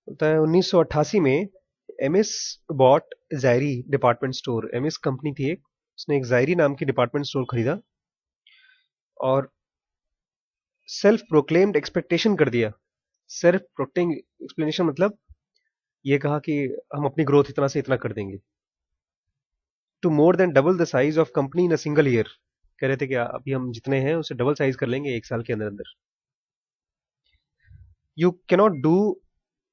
होता है 1988 में Ames bought Zayre department store. Ames company थी एक, उसने एक जायरी नाम की डिपार्टमेंट स्टोर खरीदा और सेल्फ प्रोक्लेम्ड एक्सपेक्टेशन कर दिया। सेल्फ प्रोक्लेम्ड एक्सप्लेनेशन मतलब ये कहा कि हम अपनी ग्रोथ इतना से इतना कर देंगे, to more than double the size of company in a single year. कह रहे थे कि अभी हम जितने हैं उससे डबल साइज कर लेंगे एक साल के अंदर अंदर। You cannot do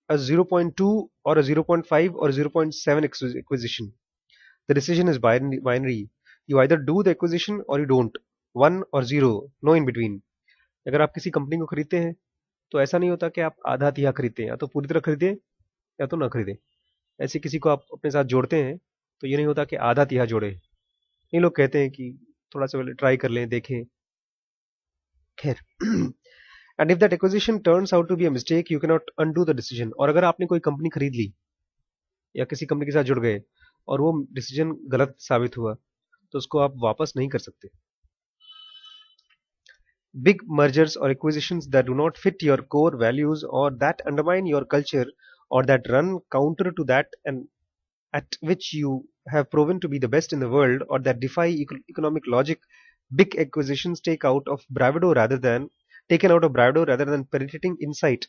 a 0.2 or a 0.5 or 0.7 acquisition. The decision is binary. You either do the acquisition or you don't. One or zero, no in between. अगर आप किसी कंपनी को खरीदते हैं तो ऐसा नहीं होता कि आप आधा तिहा खरीदते हैं, या तो पूरी तरह खरीदें या तो ना खरीदें। ऐसे किसी को आप अपने साथ जोड़ते हैं तो ये नहीं होता कि आधा तिहा जोड़े। ये लोग कहते हैं कि थोड़ा सा पहले ट्राई कर लें, देखें। खैर and if that acquisition turns out to be a mistake you can not undo the decision. और अगर आपने कोई कंपनी खरीद ली या किसी कंपनी के साथ जुड़ गए और वो डिसीजन गलत साबित हुआ तो उसको आप वापस नहीं कर सकते। Big mergers or acquisitions that do not fit your core values or that undermine your culture or that run counter to that and at which you have proven to be the best in the world or that defy economic logic. Big acquisitions taken out of bravado rather than penetrating insight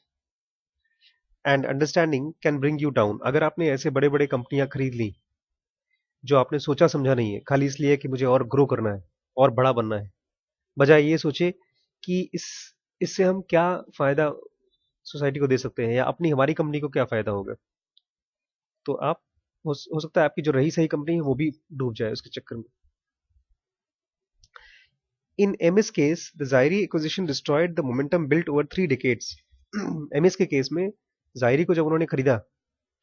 and understanding can bring you down. अगर आपने ऐसे बड़े बड़े कंपनियां खरीद ली जो आपने सोचा समझा नहीं है, खाली इसलिए कि मुझे और ग्रो करना है और बड़ा बनना है, बजाय ये सोचे कि इससे हम क्या फायदा सोसाइटी को दे सकते हैं या अपनी हमारी कंपनी को क्या फायदा होगा, तो आप हो सकता है आपकी जो रही सही कंपनी है वो भी डूब जाए उसके चक्कर में। In Ames case the Zayre acquisition destroyed the momentum built over 3 decades। Ames के केस में जायरी को जब उन्होंने खरीदा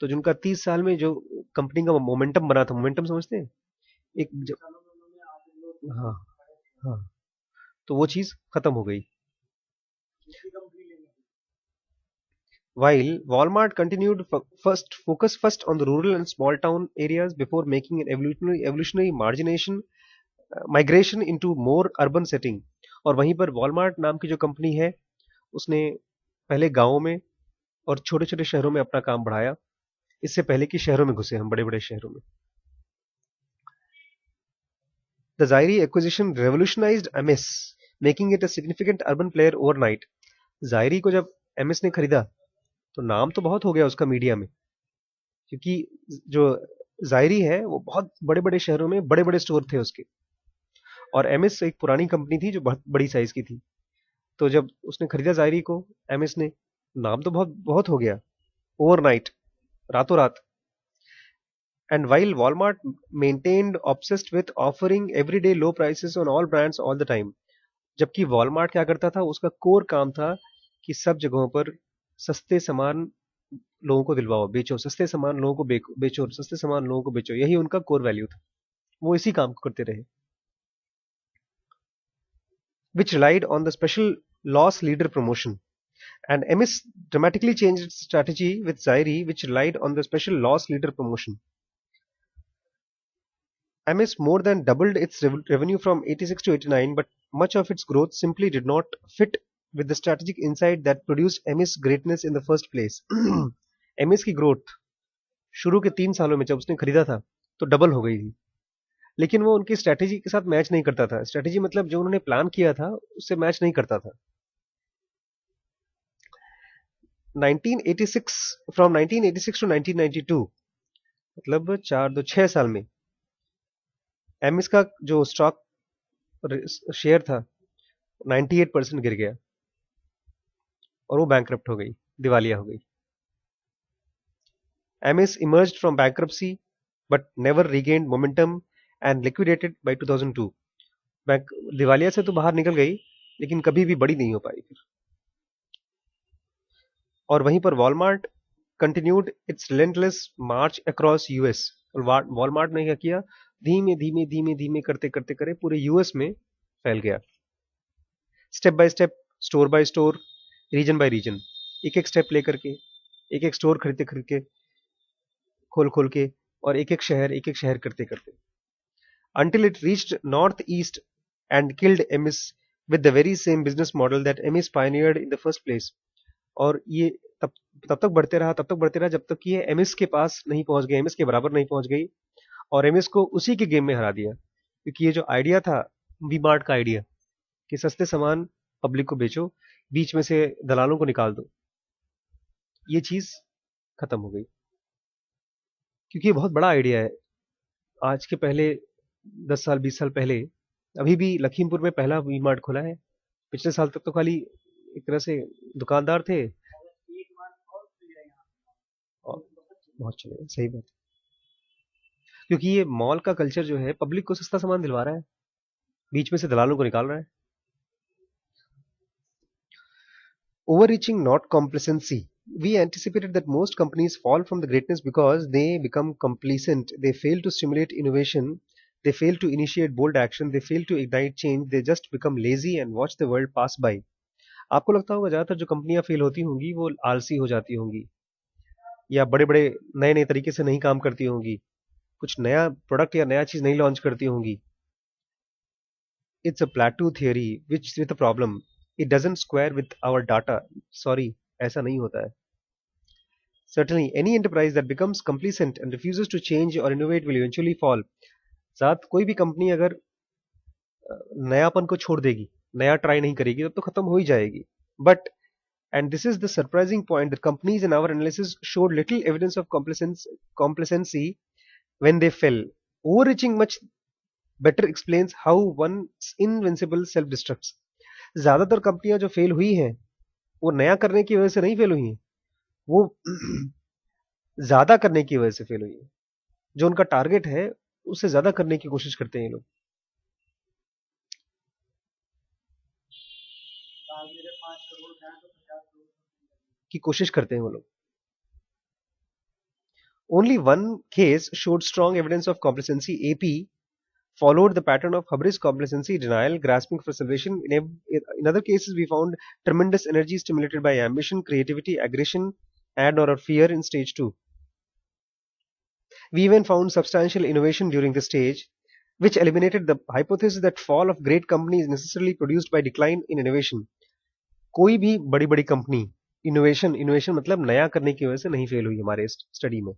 तो जिनका 30 साल में जो कंपनी का मोमेंटम बना था, मोमेंटम समझते हैं एक जब, हाँ हाँ, तो वो चीज खत्म हो गई। While Walmart continued focus first on the rural and small town areas before making an evolutionary migration into more urban setting। और वहीं पर Walmart नाम की जो कंपनी है उसने पहले गांवों में और छोटे छोटे शहरों में अपना काम बढ़ाया, इससे पहले कि शहरों में घुसे हम, बड़े बड़े शहरों में। The Zairi acquisition revolutionized MS, making it a significant urban player overnight। Zairi को जब MS ने खरीदा तो नाम तो बहुत हो गया उसका मीडिया में, क्योंकि जो जायरी है वो बहुत बड़े बड़े शहरों में बड़े बड़े स्टोर थे उसके, और एमएस एक पुरानी कंपनी थी जो बहुत बड़ी साइज की थी। तो जब उसने खरीदा जायरी को एमएस ने, नाम तो बहुत बहुत हो गया ओवरनाइट, रातों रात। And while Walmart maintained obsessed with offering everyday low prices on all brands all the time. जबकि वॉलमार्ट क्या करता था, उसका कोर काम था कि सब जगहों पर सस्ते सामान लोगों को दिलवाओ, बेचो, सस्ते सामान लोगों को बेचो, सस्ते सामान लोगों को बेचो, यही उनका कोर वैल्यू था। वो इसी काम को करते रहे। which relied on the special loss leader promotion, and MS dramatically changed its strategy with Zairi, which relied on the special loss leader promotion. MS more than doubled its revenue from 86 to 89, but much of its growth simply did not fit with the strategic insight that produced MS greatness in the first place। MS की growth शुरू के 3 सालों में जब उसने खरीदा था तो डबल हो गई थी, लेकिन वो उनकी स्ट्रैटेजी के साथ मैच नहीं करता था। स्ट्रैटेजी मतलब जो उन्होंने प्लान किया था उससे मैच नहीं करता था। 1986 फ्रॉम 1986 टू 1992, मतलब 6 साल में एमएस का जो स्टॉक शेयर था 98% गिर गया और वो बैंकरप्ट हो गई, दिवालिया हो गई। Ames emerged from bankruptcy but never regained momentum and liquidated by 2002। Bank दिवालिया से तो बाहर निकल गई लेकिन कभी भी बड़ी नहीं हो पाई फिर। और वहीं पर Walmart continued it's relentless March across US. Walmart ने क्या किया, धीमे धीमे धीमे धीमे करते करते करे पूरे यूएस में फैल गया, step by step, store by store, region by region, एक एक स्टेप लेकर के, एक एक स्टोर खरीदते खरीद के, खोल खोल के, और एक एक शहर करते करते, until it reached northeast and killed MS with the very same business model that MS pioneered in the first place। और ये तब तब तक बढ़ते रहा, तब तक बढ़ते रहा, जब तक कि ये एमएस के पास नहीं पहुंच गई, एमएस के बराबर नहीं पहुंच गई, और एमएस को उसी के गेम में हरा दिया। क्योंकि ये जो आइडिया था, वी मार्ट का आइडिया, कि सस्ते सामान पब्लिक को बेचो, बीच में से दलालों को निकाल दो, ये चीज खत्म हो गई। क्योंकि ये बहुत बड़ा आइडिया है। आज के पहले 10 साल 20 साल पहले अभी भी लखीमपुर में पहला वी मार्ट खुला है। पिछले साल तक तो खाली एक तरह से दुकानदार थे। और बहुत चले, सही बात। क्योंकि ये मॉल का कल्चर जो है, पब्लिक को सस्ता सामान दिलवा रहा है, बीच में से दलालों को निकाल रहा है। Overreaching, not complacency. We anticipated that most companies fall from the greatness because they become complacent. They fail to stimulate innovation. They fail to initiate bold action. They fail to ignite change. They just become lazy and watch the world pass by. आपको लगता होगा ज्यादातर जो कंपनियां fail होती होंगी वो आलसी हो जाती होंगी, या बड़े बड़े नए नए तरीके से नहीं काम करती होंगी, कुछ नया प्रोडक्ट या नया चीज नहीं लॉन्च करती होंगी। It's a plateau theory which with a problem. It doesn't square with our data. Sorry, ऐसा नहीं होता है। Certainly, any enterprise that becomes complacent and refuses to change or innovate will eventually fall. साथ कोई भी company अगर नयापन को छोड़ देगी, नया ट्राई नहीं करेगी, तब तो खत्म हो ही जाएगी। But and this is the surprising point that companies in our analysis showed little evidence of complacency when they fell. Overreaching much better explains how one's invincible self-destructs. ज्यादातर कंपनियां जो फेल हुई हैं वो नया करने की वजह से नहीं फेल हुई हैं, वो ज्यादा करने की वजह से फेल हुई है। जो उनका टारगेट है उससे ज्यादा करने की कोशिश करते हैं ये लोग, की कोशिश करते हैं वो लोग। Only one case showed strong evidence of complacency. AP followed the pattern of hubris, complacency, denial, grasping for salvation. In other cases, we found tremendous energy stimulated by ambition, creativity, aggression, and or fear in stage 2. We even found substantial innovation during the stage, which eliminated the hypothesis that fall of great company is necessarily produced by decline in innovation. कोई भी बड़ी बड़ी company innovation मतलब नया करने की वजह से नहीं फेल हुई हमारे स्टडी में।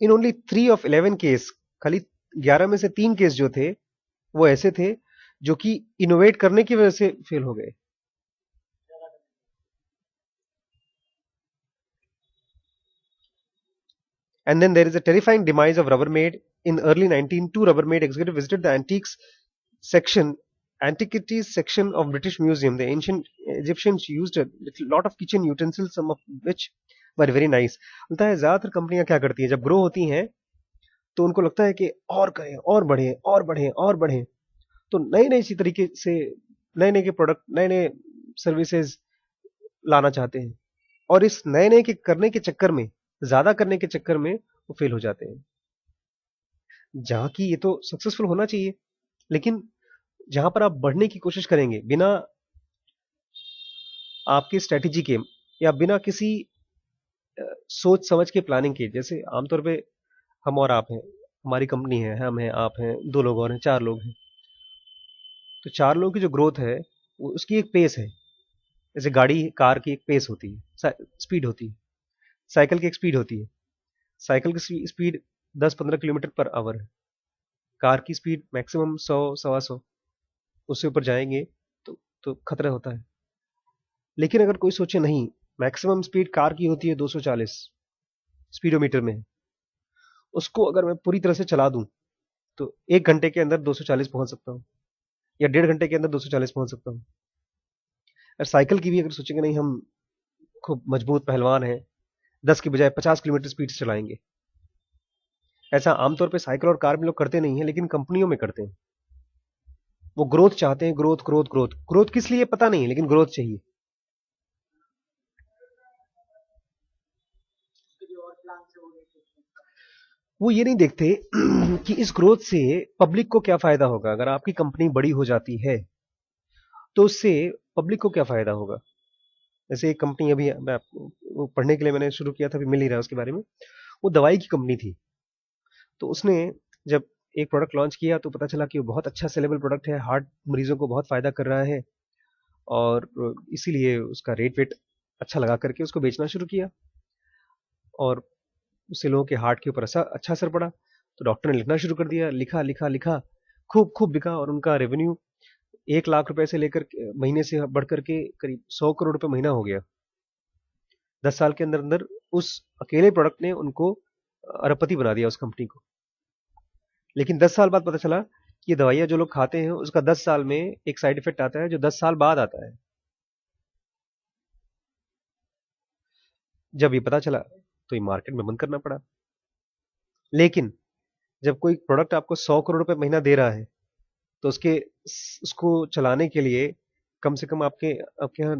इन ओनली 3 of 11 केस, खाली 11 में से 3 केस जो थे वो ऐसे थे जो कि इनोवेट करने की वजह से फेल हो गए। And then there is a terrifying demise of Rubbermaid. In early 1902, Rubbermaid executive visited the antiquities section of British Museum. The ancient Egyptians used a lot of kitchen utensils, some of which were very nice. बोलता है ज्यादातर कंपनियां क्या करती हैं, जब grow होती हैं तो उनको लगता है कि और करें, और बढ़े, और बढ़े, और बढ़े, तो नए नए इसी तरीके से नए नए के प्रोडक्ट, नए नए सर्विसेज लाना चाहते हैं, और इस नए नए के करने के चक्कर में, ज्यादा करने के चक्कर में वो फेल हो जाते हैं। जहां की ये तो सक्सेसफुल होना चाहिए, लेकिन जहां पर आप बढ़ने की कोशिश करेंगे बिना आपके स्ट्रेटेजी के या बिना किसी सोच समझ के प्लानिंग के, जैसे आमतौर पे हम और आप हैं, हमारी कंपनी है, हम हैं, आप हैं, 2 लोग और हैं, 4 लोग हैं, तो 4 लोगों की जो ग्रोथ है उसकी एक पेस है। जैसे गाड़ी कार की एक पेस होती है, स्पीड होती है, साइकिल की एक स्पीड होती है। साइकिल की स्पीड 10-15 किलोमीटर पर आवर है, कार की स्पीड मैक्सिमम 100-125, उससे ऊपर जाएंगे तो खतरा होता है। लेकिन अगर कोई सोचे नहीं, मैक्सिमम स्पीड कार की होती है 240 स्पीडोमीटर में, उसको अगर मैं पूरी तरह से चला दूं तो 1 घंटे के अंदर 240 पहुंच सकता हूं, या 1.5 घंटे के अंदर 240 पहुंच सकता हूं। और साइकिल की भी अगर सोचेंगे नहीं, हम खूब मजबूत पहलवान हैं, 10 की बजाय 50 किलोमीटर स्पीड से चलाएंगे। ऐसा आमतौर पे साइकिल और कार में लोग करते नहीं है, लेकिन कंपनियों में करते हैं। वो ग्रोथ चाहते हैं, ग्रोथ ग्रोथ ग्रोथ ग्रोथ किस लिए पता नहीं, लेकिन ग्रोथ चाहिए। वो ये नहीं देखते कि इस ग्रोथ से पब्लिक को क्या फायदा होगा। अगर आपकी कंपनी बड़ी हो जाती है तो उससे पब्लिक को क्या फायदा होगा। जैसे एक कंपनी अभी मैं वो पढ़ने के लिए मैंने शुरू किया था, अभी मिल नहीं रहा उसके बारे में। वो दवाई की कंपनी थी, तो उसने जब एक प्रोडक्ट लॉन्च किया तो पता चला कि वो बहुत अच्छा सेलेबल प्रोडक्ट है, हार्ट मरीजों को बहुत फायदा कर रहा है, और इसीलिए उसका रेट वेट अच्छा लगा करके उसको बेचना शुरू किया, और उससे लोगों के हार्ट के ऊपर अच्छा असर पड़ा। तो डॉक्टर ने लिखना शुरू कर दिया, लिखा लिखा लिखा, खूब खूब बिका, और उनका रेवेन्यू 1 लाख रुपए से लेकर महीने से बढ़ करके करीब 100 करोड़ रुपए महीना हो गया। 10 साल के अंदर अंदर उस अकेले प्रोडक्ट ने उनको अरबपति बना दिया, उस कंपनी को। लेकिन 10 साल बाद पता चला कि ये दवाइयां जो लोग खाते हैं उसका 10 साल में एक साइड इफेक्ट आता है जो 10 साल बाद आता है। जब ये पता चला तो ये मार्केट में बंद करना पड़ा। लेकिन जब कोई प्रोडक्ट आपको 100 करोड़ रुपए महीना दे रहा है, तो उसको चलाने के लिए कम से कम आपके आपके यहाँ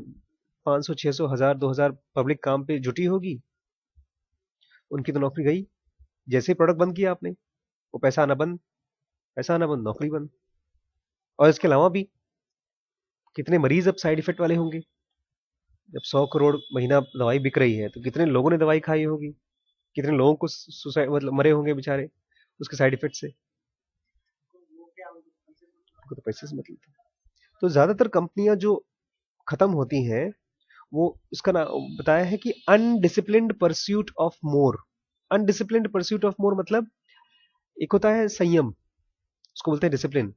500 600 1000 2000 पब्लिक काम पे जुटी होगी। उनकी तो नौकरी गई। जैसे ही प्रोडक्ट बंद किया आपने, वो पैसा आना बंद, पैसा आना बंद, नौकरी बंद। और इसके अलावा भी कितने मरीज अब साइड इफेक्ट वाले होंगे। जब 100 करोड़ महीना दवाई बिक रही है तो कितने लोगों ने दवाई खाई होगी, कितने लोगों को सुसाइड मतलब मरे होंगे बेचारे उसके साइड इफेक्ट से। उनको तो पैसे से मतलब था। तो ज्यादातर कंपनियां जो खत्म होती हैं, वो इसका नाम बताया है कि undisciplined pursuit of more. Undisciplined pursuit of more मतलब एक होता है संयम, उसको बोलते हैं डिसिप्लिन।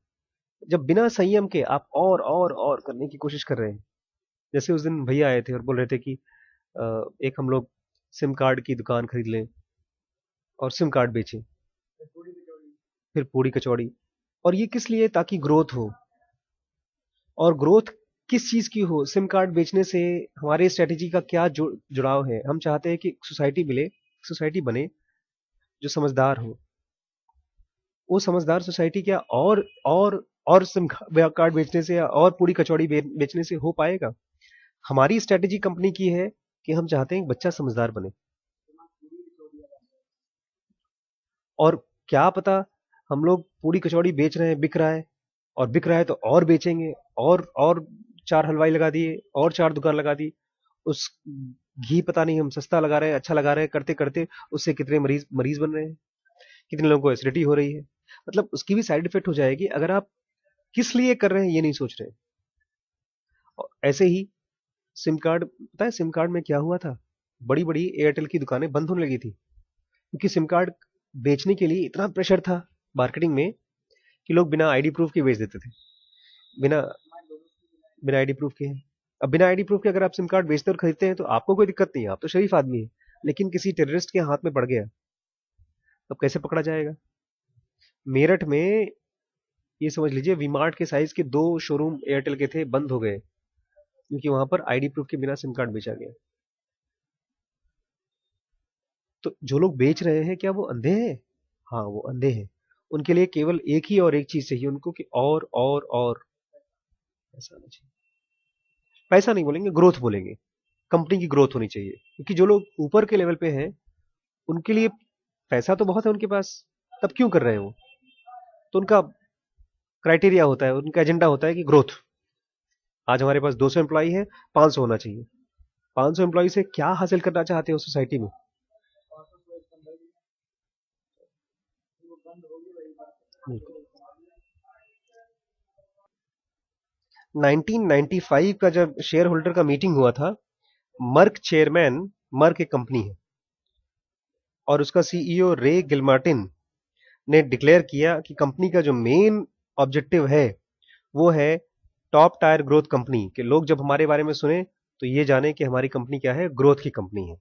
जब बिना संयम के आप और करने की कोशिश कर रहे हैं। जैसे उस दिन भैया आए थे और बोल रहे थे कि एक हम लोग सिम कार्ड की दुकान खरीद लें और सिम कार्ड बेचें, फिर पूड़ी कचौड़ी। और ये किस लिए? ताकि ग्रोथ हो। और ग्रोथ किस चीज की हो? सिम कार्ड बेचने से हमारे स्ट्रेटेजी का क्या जुड़ाव है? हम चाहते हैं कि सोसाइटी मिले, सोसाइटी बने जो समझदार हो। वो समझदार सोसाइटी क्या और सिम कार्ड बेचने से या और पूरी कचौड़ी बेचने से हो पाएगा? हमारी स्ट्रेटेजी कंपनी की है कि हम चाहते हैं बच्चा समझदार बने। और क्या पता हम लोग पूरी कचौड़ी बेच रहे हैं, बिक रहा है, और बिक रहा है तो और बेचेंगे, और 4 हलवाई लगा दिए और 4 दुकान लगा दी। उस घी पता नहीं हम सस्ता लगा रहे हैं, अच्छा लगा रहे हैं, करते करते उससे कितने मरीज मरीज बन रहे हैं, कितने लोगों को एसिडिटी हो रही है। मतलब उसकी भी साइड इफेक्ट हो जाएगी अगर आप किस लिए कर रहे हैं ये नहीं सोच रहे। और ऐसे ही सिम कार्ड, पता है सिम कार्ड में क्या हुआ था? बड़ी बड़ी एयरटेल की दुकानें बंद होने लगी थी, क्योंकि सिम कार्ड बेचने के लिए इतना प्रेशर था मार्केटिंग में कि लोग बिना आईडी प्रूफ के बेच देते थे। बिना बिना आईडी प्रूफ के। अब बिना आईडी प्रूफ के अगर आप सिम कार्ड बेचते और खरीदते हैं तो आपको कोई दिक्कत नहीं है, आप तो शरीफ आदमी है। लेकिन किसी टेररिस्ट के हाथ में पड़ गया, तब कैसे पकड़ा जाएगा? मेरठ में ये समझ लीजिए वीमार्ट के साइज के 2 शोरूम एयरटेल के थे, बंद हो गए क्योंकि वहां पर आईडी प्रूफ के बिना सिम कार्ड बेचा गया। तो जो लोग बेच रहे हैं क्या वो अंधे हैं? हाँ, वो अंधे हैं। उनके लिए केवल एक ही और एक चीज चाहिए उनको कि और पैसा आना चाहिए। पैसा नहीं बोलेंगे, ग्रोथ बोलेंगे। कंपनी की ग्रोथ होनी चाहिए, क्योंकि जो लोग ऊपर के लेवल पे हैं उनके लिए पैसा तो बहुत है उनके पास, तब क्यों कर रहे हैं वो? तो उनका क्राइटेरिया होता है, उनका एजेंडा होता है कि ग्रोथ। आज हमारे पास 200 एम्प्लॉई है, 500 होना चाहिए। 500 एम्प्लॉई से क्या हासिल करना चाहते हो सोसाइटी में? 1995 का जब शेयर होल्डर का मीटिंग हुआ था, मर्क चेयरमैन, मर्क एक कंपनी है, और उसका सीईओ रे गिलमार्टिन ने डिक्लेयर किया कि कंपनी का जो मेन ऑब्जेक्टिव है वो है टॉप टायर ग्रोथ कंपनी, कि लोग जब हमारे बारे में सुने तो ये जाने कि हमारी कंपनी क्या है, ग्रोथ की कंपनी है।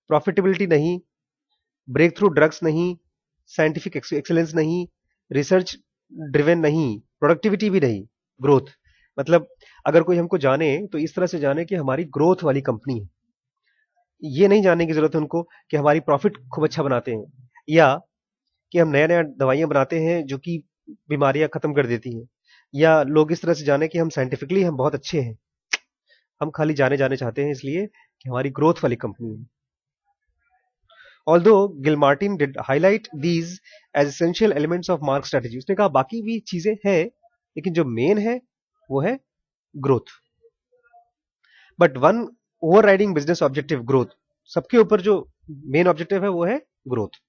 प्रॉफिटेबिलिटी नहीं, ब्रेक थ्रू ड्रग्स नहीं, साइंटिफिक एक्सेलेंस नहीं, रिसर्च ड्रिवेन नहीं, प्रोडक्टिविटी भी नहीं, ग्रोथ। मतलब अगर कोई हमको जाने तो इस तरह से जाने कि हमारी ग्रोथ वाली कंपनी है। ये नहीं जानने की जरूरत है उनको कि हमारी प्रॉफिट खूब अच्छा बनाते हैं, या कि हम नया नया दवाइयां बनाते हैं जो कि बीमारियां खत्म कर देती हैं, या लोग इस तरह से जाने कि हम साइंटिफिकली हम बहुत अच्छे हैं। हम खाली जाने जाने चाहते हैं इसलिए कि हमारी ग्रोथ वाली कंपनी है। Although Gilmartin did highlight these as essential elements of Mark strategy, उसने कहा बाकी भी चीजें हैं लेकिन जो मेन है वो है growth. But one overriding business objective growth, सबके ऊपर जो मेन ऑब्जेक्टिव है वो है growth.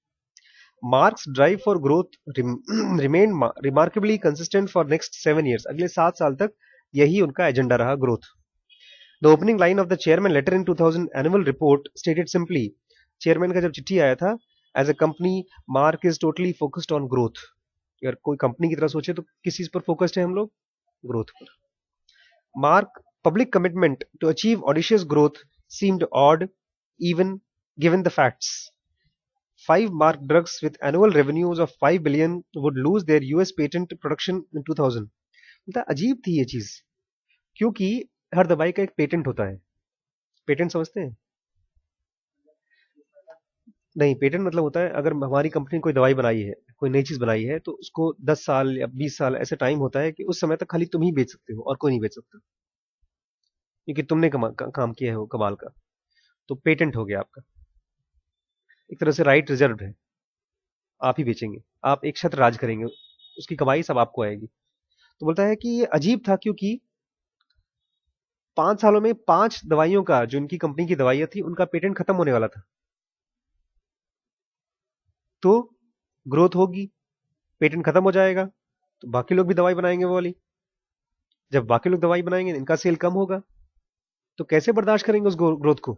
Marks drive for growth remain remarkably consistent for next 7 years, अगले 7 साल तक यही उनका एजेंडा रहा, growth. The opening line of the chairman letter in 2000 annual report stated simply, chairman का जब चिट्ठी आया था, as a company mark is totally focused on growth. अगर कोई कंपनी की तरह सोचे तो किस चीज पर फोकस्ड है हम लोग? ग्रोथ पर। Mark public commitment to achieve audacious growth seemed odd, even given the facts. Five Mark drugs with annual revenues of 5 billion would lose their US patent protection in 2000. मतलब अजीब थी ये चीज, क्योंकि हर दवाई का एक पेटेंट होता है। पेटेंट समझते हैं? नहीं, पेटेंट मतलब होता है अगर हमारी कंपनी कोई दवाई बनाई है, कोई नई चीज बनाई है, तो उसको 10 साल या 20 साल ऐसे टाइम होता है कि उस समय तक खाली तुम ही बेच सकते हो और कोई नहीं बेच सकता, क्योंकि तुमने काम किया है वो कमाल का। तो पेटेंट हो गया आपका, एक तरह से राइट रिजर्व है, आप ही बेचेंगे, आप एक छत्र राज करेंगे, उसकी कमाई सब आपको आएगी। तो बोलता है कि ये अजीब था, क्योंकि 5 सालों में 5 दवाइयों का, जो इनकी कंपनी की दवाइयां थी, उनका पेटेंट खत्म होने वाला था। तो ग्रोथ होगी, पेटेंट खत्म हो जाएगा, तो बाकी लोग भी दवाई बनाएंगे वो वाली। जब बाकी लोग दवाई बनाएंगे, इनका सेल कम होगा, तो कैसे बर्दाश्त करेंगे उस ग्रोथ को?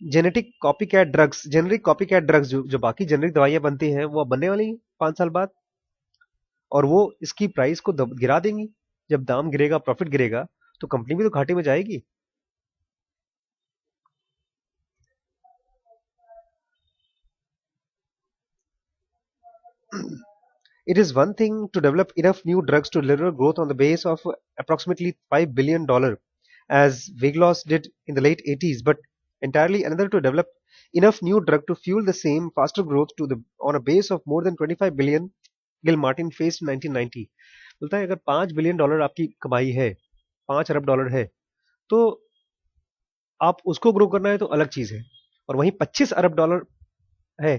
जेनेरिक कॉपी कैट ड्रग्स जो बाकी जेनेरिक दवाइयां बनती हैं, वो अब बनने वाली हैं 5 साल बाद, और वो इसकी प्राइस को गिरा देंगी। जब दाम गिरेगा, प्रॉफिट गिरेगा, तो कंपनी भी तो घाटे में जाएगी। It is one thing to develop enough new drugs to deliver growth on the base of approximately $5 billion, as Viglos did in the late 80s, but entirely another to develop enough new drug to fuel the same faster growth on a base of more than 25 billion Gilmartin faced in 1990. बोलता है अगर $5 billion आपकी कमाई है, $5 अरब है, तो आप उसको ग्रो करना है तो अलग चीज है, और वहीं $25 अरब है,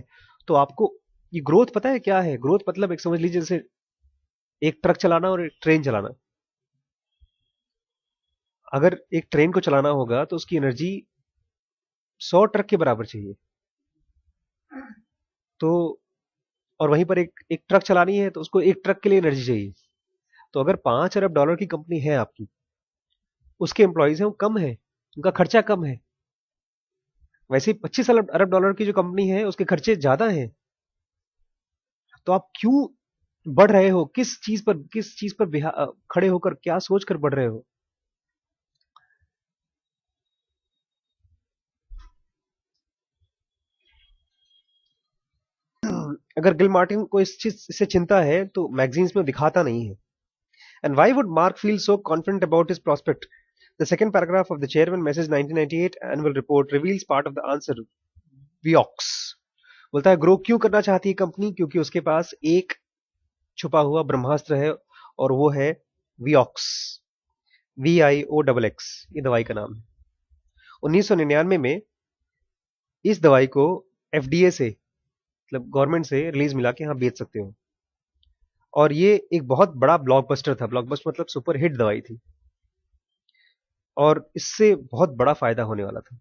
तो आपको ये ग्रोथ पता है क्या है? ग्रोथ मतलब एक समझ लीजिए जैसे एक ट्रक चलाना और एक ट्रेन चलाना। अगर एक ट्रेन को चलाना होगा तो उसकी एनर्जी 100 ट्रक के बराबर चाहिए। तो और वहीं पर एक ट्रक चलानी है तो उसको एक ट्रक के लिए एनर्जी चाहिए। तो अगर $5 अरब की कंपनी है आपकी, उसके एम्प्लॉयज हैं वो कम है, उनका खर्चा कम है। वैसे ही $25 अरब की जो कंपनी है उसके खर्चे ज्यादा हैं। तो आप क्यों बढ़ रहे हो? किस चीज पर खड़े होकर क्या सोचकर बढ़ रहे हो? अगर गिल मार्टिन को इस चीज से चिंता है तो मैगजीन्स में दिखाता नहीं है। And why would Mark feel so confident about his prospect? The second paragraph of the chairman message 1998 annual report reveals part of the answer. Vioxx बोलता है ग्रो क्यों करना चाहती है कंपनी? क्योंकि उसके पास एक छुपा हुआ ब्रह्मास्त्र है, और वो है विऑक्स। VIOXX, ये दवाई का नाम है। 1999 में इस दवाई को FDA से, मतलब गवर्नमेंट से रिलीज मिला के हाँ बेच सकते हो, और ये एक बहुत बड़ा ब्लॉकबस्टर था। ब्लॉकबस्टर मतलब सुपर हिट दवाई थी, और इससे बहुत बड़ा फायदा होने वाला था।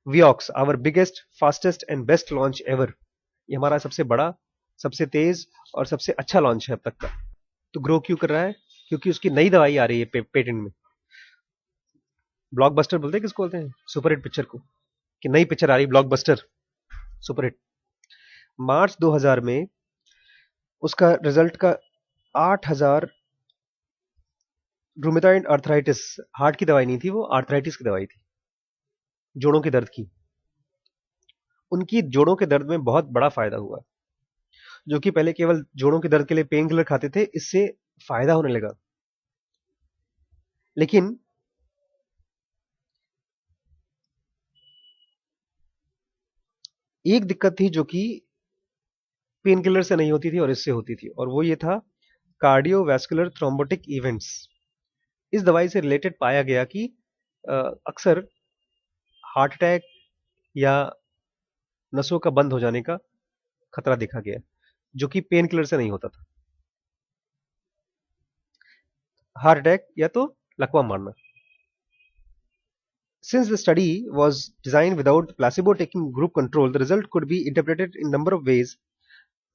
Vioxx our biggest fastest and best launch ever, ये हमारा सबसे बड़ा, सबसे तेज और सबसे अच्छा लॉन्च है अब तक का। तो ग्रो क्यों कर रहा है? क्योंकि उसकी नई दवाई आ रही है पेटेंट में। ब्लॉकबस्टर बोलते हैं किसको? बोलते हैं सुपर हिट पिक्चर को, कि नई पिक्चर आ रही ब्लॉकबस्टर, सुपर हिट। मार्च 2000 में उसका रिजल्ट का 8000 रूमेटॉइड आर्थराइटिस, हार्ट की दवाई नहीं थी वो, आर्थराइटिस की दवाई थी, जोड़ों के दर्द की। उनकी जोड़ों के दर्द में बहुत बड़ा फायदा हुआ। जो कि पहले केवल जोड़ों के दर्द के लिए पेन किलर खाते थे, इससे फायदा होने लगा। लेकिन एक दिक्कत थी जो कि पेन किलर से नहीं होती थी और इससे होती थी, और वो ये था कार्डियोवैस्कुलर थ्रोम्बोटिक इवेंट्स। इस दवाई से रिलेटेड पाया गया कि अक्सर हार्ट अटैक या नसों का बंद हो जाने का खतरा देखा गया, जो कि पेन किलर से नहीं होता था। हार्ट अटैक या तो लकवा मारना। Since the study was designed without placebo taking group control, the result could be interpreted in number of ways.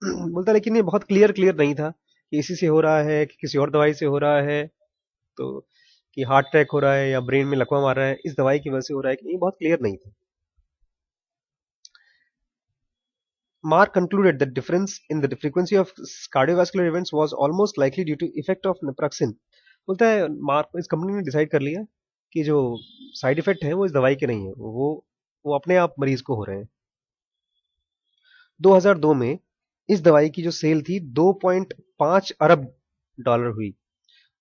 बोलता लेकिन ये बहुत क्लियर नहीं था कि इसी से हो रहा है कि किसी और दवाई से हो रहा है। तो कि हार्ट अटैक हो रहा है या ब्रेन में लकवा मार रहा है इस दवाई की वजह से हो रहा है कि नहीं, बहुत क्लियर नहीं था। Mark concluded that difference in the frequency of cardiovascular events was almost likely due to effect of naproxen। बोलता है मार्क, इस कंपनी ने डिसाइड कर लिया कि जो साइड इफेक्ट है वो इस दवाई के नहीं है, वो अपने आप मरीज को हो रहे हैं। 2002 में इस दवाई की जो सेल थी 2.5 अरब डॉलर हुई।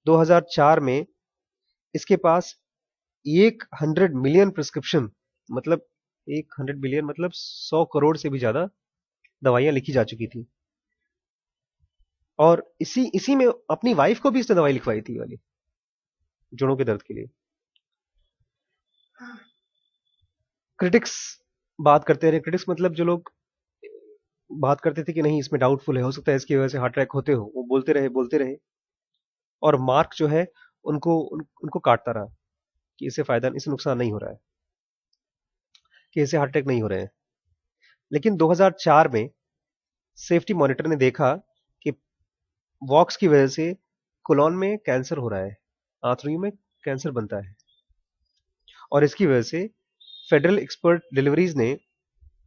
2004 में इसके पास 100 मिलियन प्रिस्क्रिप्शन, मतलब 100 मिलियन मतलब 100 करोड़ से भी ज्यादा दवाइयां लिखी जा चुकी थी। और इसी इसी में अपनी वाइफ को भी इसने दवाई लिखवाई थी वाली, जोड़ों के दर्द के लिए। क्रिटिक्स बात करते रहे, क्रिटिक्स मतलब जो लोग बात करते थे कि नहीं इसमें डाउटफुल है, हो सकता है इसकी वजह से हार्ट अटैक होते हो, वो बोलते रहे। और मार्क जो है उनको काटता रहा कि इससे फायदा, इससे नुकसान नहीं हो रहा है, कि इससे हार्ट अटैक नहीं हो रहे हैं। लेकिन 2004 में सेफ्टी मॉनिटर ने देखा कि वॉक्स की वजह से कोलोन में कैंसर हो रहा है, आंतड़ियों में कैंसर बनता है, और इसकी वजह से फेडरल एक्सपर्ट डिलीवरीज ने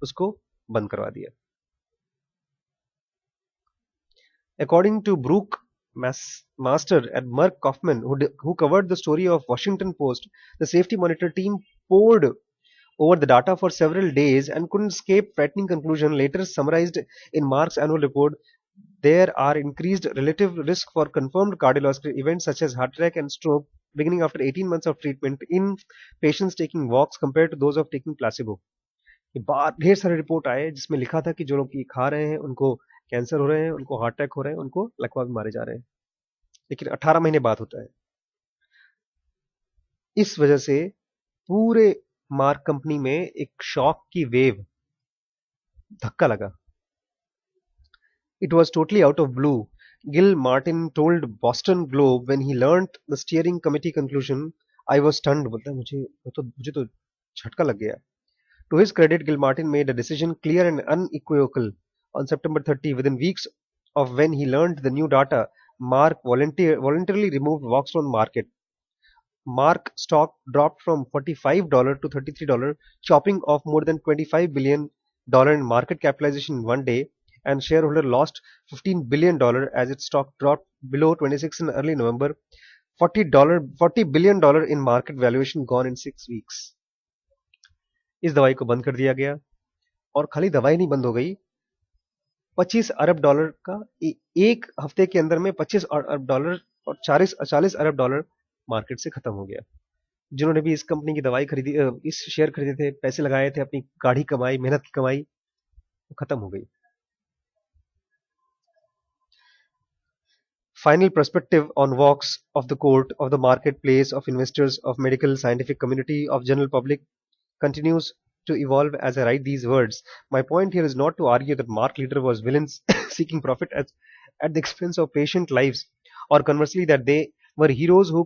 उसको बंद करवा दिया। According to Brooke Master at Merck Kaufman, who covered the story of Washington Post, the safety monitor team pored over the data for several days and couldn't escape frightening conclusion later summarized in Mark's annual report. There are increased relative risk for confirmed cardiovascular events such as heart attack and stroke beginning after 18 months of treatment in patients taking walks compared to those of taking placebo। ये बात ढेर सारे report आए जिसमें लिखा था कि जो लोग ये खा रहे हैं उनको कैंसर हो रहे हैं, उनको हार्ट अटैक हो रहे हैं, उनको लकवा भी मारे जा रहे हैं। लेकिन 18 महीने बाद होता है। इस वजह से पूरे मार्क कंपनी में एक शॉक की वेव, धक्का लगा। It was totally out of blue. Gil Martin told Boston Globe when he learnt the steering committee conclusion, I was stunned। बोलता है मुझे तो झटका लग गया। To his credit, Gil Martin made a decision clear and unequivocal on September 30, within weeks of when he learned the new data. Mark voluntarily removed Vox from the market. Mark stock dropped from $45 to $33, chopping off more than $25 billion in market capitalization in one day, and shareholder lost $15 billion as its stock dropped below 26 in early November. $40 billion in market valuation gone in 6 weeks। इस दवाई को बंद कर दिया गया, और खाली दवाई नहीं बंद हो गई, $25 अरब का एक हफ्ते के अंदर में $25 अरब और 40 अरब डॉलर मार्केट से खत्म हो गया। जिन्होंने भी इस कंपनी की दवाई खरीदी, इस शेयर खरीदे थे, पैसे लगाए थे, अपनी गाढ़ी कमाई, मेहनत की कमाई, वो खत्म हो गई। Final perspective on walks of the court, of the marketplace, of investors, of medical scientific community, of general public continues to evolve as I write these words. My point here is not to argue that Mark Leader was villains seeking profit at the expense of patient lives, or conversely that they were heroes who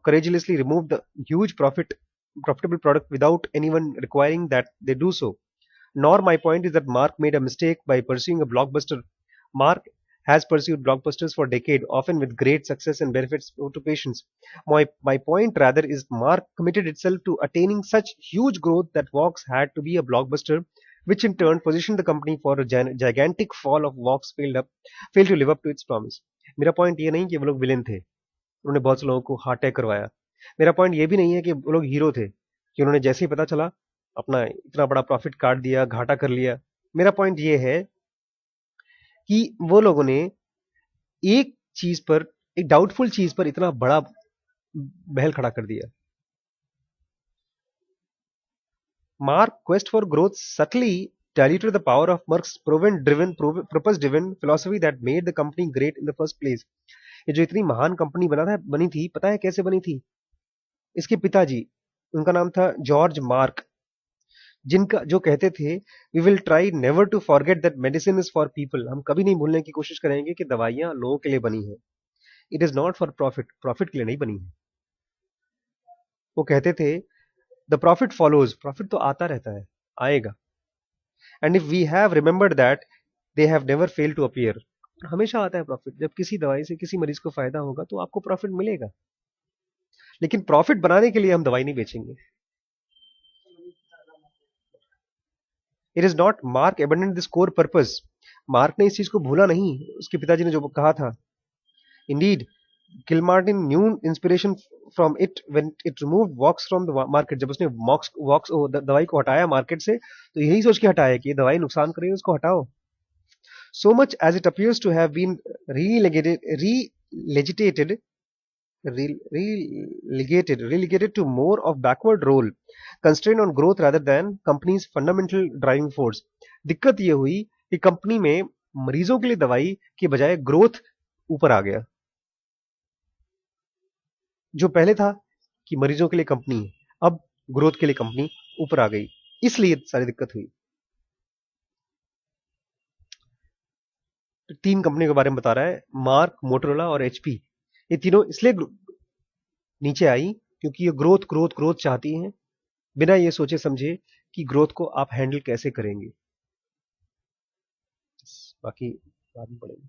courageously removed the huge profitable product without anyone requiring that they do so. Nor my point is that Mark made a mistake by pursuing a blockbuster. Mark has pursued blockbusters for decades, often with great success and benefits to patients. My point rather is Mark committed itself to attaining such huge growth that Vox had to be a blockbuster, which in turn positioned the company for a gigantic fall of Vox failed to live up to its promise। मेरा point ये नहीं कि वो लोग villain थे, उन्होंने बहुत से लोगों को हार्ट अटैक करवाया। मेरा पॉइंट ये भी नहीं है कि वो लोग हीरो थे, कि उन्होंने जैसे ही पता चला अपना इतना बड़ा प्रॉफिट काट दिया, घाटा कर लिया। मेरा पॉइंट ये है कि वो लोगों ने एक चीज पर, एक डाउटफुल चीज पर इतना बड़ा बहल खड़ा कर दिया। Mark quest for growth subtly diluted the power of Merck's purpose-driven philosophy that made the company great in the first place। ये जो इतनी महान कंपनी बनी थी, पता है कैसे बनी थी? इसके पिताजी, उनका नाम था जॉर्ज मार्क, जिनका जो कहते थे we will try never to forget that medicine is for people. हम कभी नहीं भूलने की कोशिश करेंगे कि दवाइयां लोगों के लिए बनी है। It is not for profit, profit के लिए नहीं बनी है। वो कहते थे द प्रॉफिट फॉलोज, प्रॉफिट तो आता रहता है, आएगा। And if we have remembered that they have never fail to appear. हमेशा आता है प्रॉफिट, जब किसी दवाई से किसी मरीज को फायदा होगा तो आपको प्रॉफिट मिलेगा। लेकिन प्रॉफिट बनाने के लिए हम दवाई नहीं बेचेंगे। It is not mark abandon this core purpose. Mark ने इस चीज को भूला नहीं, उसके पिताजी ने जो कहा था। Indeed Kilmartin new inspiration from it when it removed Vioxx from the market. जब उसने वॉक्स दवाई को हटाया मार्केट से, तो यही सोच के हटाया कि ये दवाई नुकसान करेगी, उसको हटाओ। So much as it appears to have been relegated, relegated to more of backward role, constrained on growth rather than company's fundamental driving force। दिक्कत ये हुई कि कंपनी में मरीजों के लिए दवाई की बजाय ग्रोथ ऊपर आ गया। जो पहले था कि मरीजों के लिए कंपनी है, अब ग्रोथ के लिए कंपनी ऊपर आ गई, इसलिए सारी दिक्कत हुई। तो 3 कंपनी के बारे में बता रहा है, मार्क, मोटोरोला और एचपी। ये तीनों इसलिए नीचे आई क्योंकि ये ग्रोथ ग्रोथ ग्रोथ चाहती हैं, बिना ये सोचे समझे कि ग्रोथ को आप हैंडल कैसे करेंगे। बाकी बाद में पढ़ेंगे।